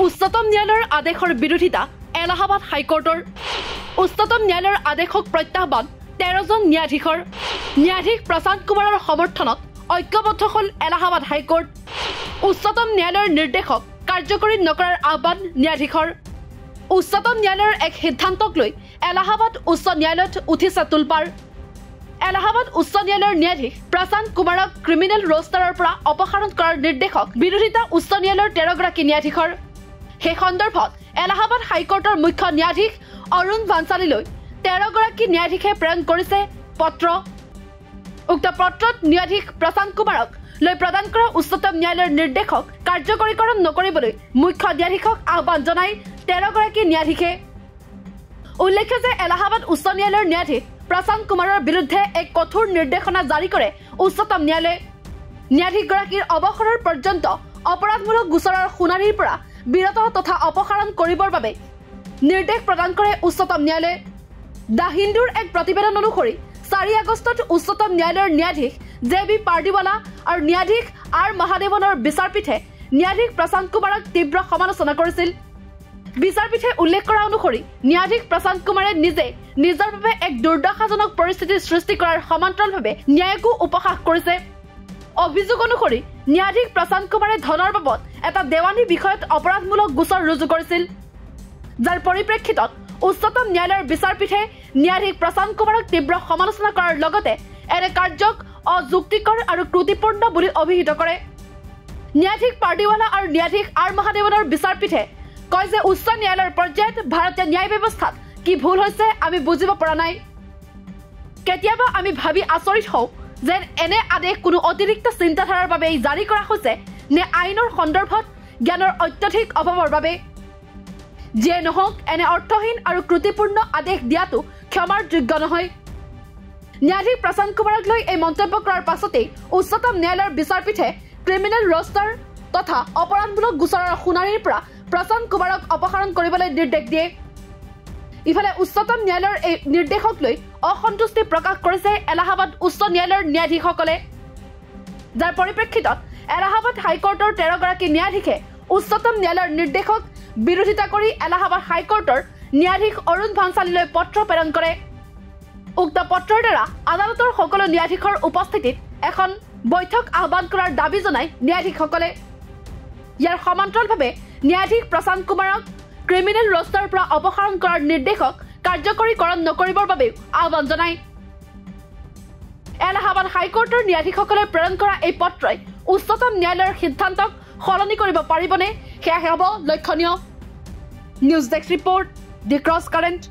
উচ্চতম ন্যায়ালয়ৰ আদেশৰ বিৰোধিতা এলাহাবাদ হাইকোৰ্টৰ উচ্চতম ন্যায়ালয়ৰ আদেশক প্ৰত্যাহ্বান 13 জন ন্যায়াধীশৰ ন্যায়াধীশ প্ৰশান্ত কুমাৰৰ সমৰ্থনত ঐক্যবদ্ধ হ'ল এলাহাবাদ হাইকোৰ্ট উচ্চতম ন্যায়ালয়ৰ নিৰ্দেশক কাৰ্যকৰী নকৰাৰ আহ্বান ন্যায়াধীশৰ উচ্চতম ন্যায়ালয়ৰ এক সিদ্ধান্তক লৈ এলাহাবাদ উচ্চ ন্যায়ালয়ত উঠিছে তুলপাৰ এলাহাবাদ উচ্চ ন্যায়ালয়ৰ ন্যায়াধীশ প্ৰশান্ত কুমাৰক ক্ৰিমিনেল ৰোষ্টাৰৰ পৰা অপসাৰণ কৰাৰ নিৰ্দেশক বিৰোধিতা উচ্চ ন্যায়ালয়ৰ 13 গৰাকী ন্যায়াধীশৰ সেই সন্দৰ্ভত এলাহাবাদ হাইকোৰ্টৰ মুখ্য ন্যায়াধীশ অৰুণ ভাঞ্চালীলৈ 13 গৰাকী ন্যায়াধীশে প্ৰেৰণ কৰিছে পত্ৰ উক্ত পত্ৰত ন্যায়াধীশ প্ৰশান্ত কুমাৰক লৈ প্ৰদান কৰা উচ্চতম ন্যায়ালয়ৰ নিৰ্দেশক কাৰ্যকৰীকৰণ নকৰিবলৈ মুখ্য ন্যায়াধীশক আহ্বান জনাই 13 গৰাকী ন্যায়াধীশে উল্লেখ্য যে এলাহাবাদ উচ্চ ন্যায়ালয়ৰ ন্যায়াধীশ প্ৰশান্ত কুমাৰৰ বিৰুদ্ধে এক কঠোৰ নিৰ্দেশনা জাৰি কৰে উচ্চতম ন্যায়ালয়ে ন্যায়াধীশগৰাকীৰ অৱসৰৰ পৰ্যন্ত অপৰাধমূলক গোচৰৰ শুনানিৰ পৰা বিৰত তথা অপসাৰণ কৰিবৰ বাবে নিৰ্দেশ প্ৰদান কৰে উচ্চতম ন্যায়ালয়ে দ্য হিন্দুৰ এক প্ৰতিবেদন অনুসৰি 4 আগষ্টত উচ্চতম ন্যায়ালয়ৰ ন্যায়াধীশ জে.বি. পাৰ্দিৱালা আৰু ন্যায়াধীশ আৰ মহাদেৱনৰ বিচাৰপীঠে ন্যায়াধীশ প্ৰশান্ত কুমাৰক তীব্ৰ সমালোচনা কৰিছিল বিচাৰপীঠে উল্লেখ কৰা অনুসৰি ন্যায়াধীশ প্ৰশান্ত কুমাৰে নিজে নিজৰ বাবে এক দুৰ্দশাজনক পৰিস্থিতিৰ সৃষ্টি কৰাৰ সমান্তৰালভাৱে ন্যায়কো উপহাস কৰিছে অভিযোগ অনুসৰি ন্যায়াধীশ প্ৰশান্ত কুমাৰে ধনৰ বাবদ এটা দেৱানী বিষয়ত অপৰাধমূলক গোচৰ ৰুজু কৰিছিল যাৰ পৰিপ্ৰেক্ষিতত উচ্চতম ন্যায়ালয়ৰ বিচাৰপীঠে ন্যায়াধীশ প্ৰশান্ত কুমাৰক তীব্ৰ সমালোচনা কৰাৰ লগতে এনে কাৰ্যক অযুক্তিকৰ আৰু ত্ৰুটিপূৰ্ণ বুলি অভিহিত কৰে ন্যায়াধীশ পাৰ্দিৱালা আৰু ন্যায়াধীশ আৰ মহাদেৱনৰ বিচাৰপীঠে কয় যে উচ্চ ন্যায়ালয়ৰ পৰ্যায়ত ভাৰতীয় ন্যায় ব্যৱস্থাত কি ভুল হৈছে আমি বুজিব পৰা নাই কেতিয়াবা আমি ভাবি আচৰিত হওঁ যে এনে আদেশ কোনো অতিৰিক্ত চিন্তাধাৰাৰ বাবে জাৰি কৰা হৈছে নে আইনৰ সন্দৰ্ভত জ্ঞানৰ অত্যধিক অভাৱৰ বাবে যিয়ে নহওক এনে অৰ্থহীন আৰু ত্ৰুটিপূৰ্ণ আদেশ দিয়াটো ক্ষমাৰ যোগ্য নহয় ন্যায়াধীশ প্ৰশান্ত কুমাৰক লৈ এই মন্তব্য কৰাৰ পাছতেই উচ্চতম ন্যায়ালয়ৰ বিচাৰপীঠে ক্ৰিমিনেল ৰোষ্টাৰ তথা অপৰাধমূলক গোচৰৰ শুনানিৰ পৰা প্ৰশান্ত কুমাৰক অপসাৰণ কৰিবলৈ নিৰ্দেশ দিয়ে ইফালে উচ্চতম ন্যায়ালয়ৰ এই নিৰ্দেশক লৈ অসন্তুষ্টি প্ৰকাশ কৰিছে এলাহাবাদ উচ্চ ন্যায়ালয়ৰ ন্যায়াধীশসকলে যাৰ পৰিপ্ৰেক্ষিতত এলাহাবাদ হাইকোৰ্টৰ 13 গৰাকী ন্যায়াধীশে উচ্চতম ন্যায়ালয়ৰ নিৰ্দেশক বিৰোধিতা কৰি এলাহাবাদ হাইকোৰ্টৰ ন্যায়াধীশ অৰুণ ভাঞ্চালীলৈ পত্ৰ প্ৰেৰণ কৰে উক্ত পত্ৰৰ দ্বাৰা আদালতৰ সকলো ন্যায়াধীশৰ উপস্থিতিত এখন বৈঠক আহ্বান কৰাৰ দাবী জনাই ন্যায়াধীশসকলে ইয়াৰ সমান্তৰালভাৱে ন্যায়াধীশ প্ৰশান্ত কুমাৰক ক্ৰিমিনেল ৰোষ্টাৰৰ পৰা অপসাৰণ কৰাৰ নিৰ্দেশক কাৰ্যকৰীকৰণ নকৰিবৰ বাবে আহ্বান জনায় এলাহাবাদ হাইকোৰ্টৰ ন্যায়াধীশসকলে প্ৰেৰণ কৰা এই পত্ৰই উচ্চতম ন্যায়ালয়ৰ সিদ্ধান্তক সলনি কৰিব পাৰিবনে সেয়া হ'ব লক্ষণীয় নিউজ ডেস্ক ৰিপৰ্ট দি ক্ৰছ কাৰেণ্ট